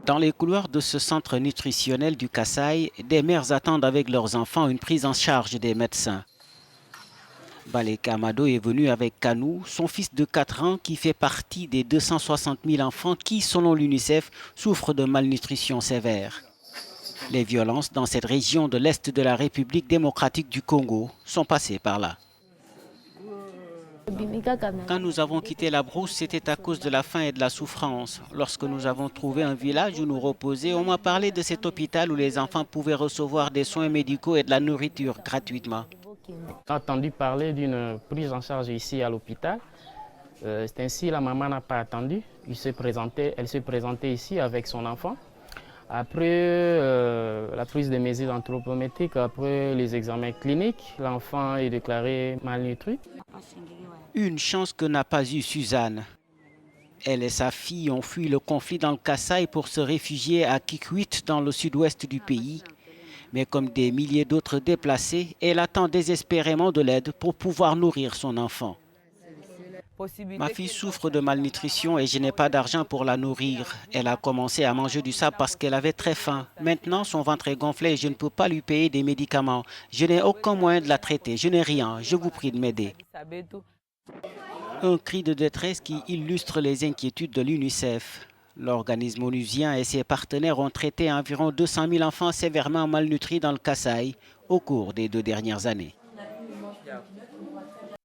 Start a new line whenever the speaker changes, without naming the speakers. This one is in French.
Dans les couloirs de ce centre nutritionnel du Kasaï, des mères attendent avec leurs enfants une prise en charge des médecins. Balek Amado est venu avec Kanou, son fils de 4 ans qui fait partie des 260 000 enfants qui, selon l'UNICEF, souffrent de malnutrition sévère. Les violences dans cette région de l'Est de la République démocratique du Congo sont passées par là. Quand nous avons quitté la brousse, c'était à cause de la faim et de la souffrance. Lorsque nous avons trouvé un village où nous reposer, on m'a parlé de cet hôpital où les enfants pouvaient recevoir des soins médicaux et de la nourriture gratuitement.
J'ai entendu parler d'une prise en charge ici à l'hôpital. C'est ainsi, la maman n'a pas attendu. Elle s'est présentée ici avec son enfant. Après la prise des mesures anthropométriques, après les examens cliniques, l'enfant est déclaré malnutri.
Une chance que n'a pas eue Suzanne. Elle et sa fille ont fui le conflit dans le Kasaï pour se réfugier à Kikwit dans le sud-ouest du pays. Mais comme des milliers d'autres déplacés, elle attend désespérément de l'aide pour pouvoir nourrir son enfant. Ma fille souffre de malnutrition et je n'ai pas d'argent pour la nourrir. Elle a commencé à manger du sable parce qu'elle avait très faim. Maintenant, son ventre est gonflé et je ne peux pas lui payer des médicaments. Je n'ai aucun moyen de la traiter. Je n'ai rien. Je vous prie de m'aider. Un cri de détresse qui illustre les inquiétudes de l'UNICEF. L'organisme onusien et ses partenaires ont traité environ 200 000 enfants sévèrement malnutris dans le Kasaï au cours des 2 dernières années.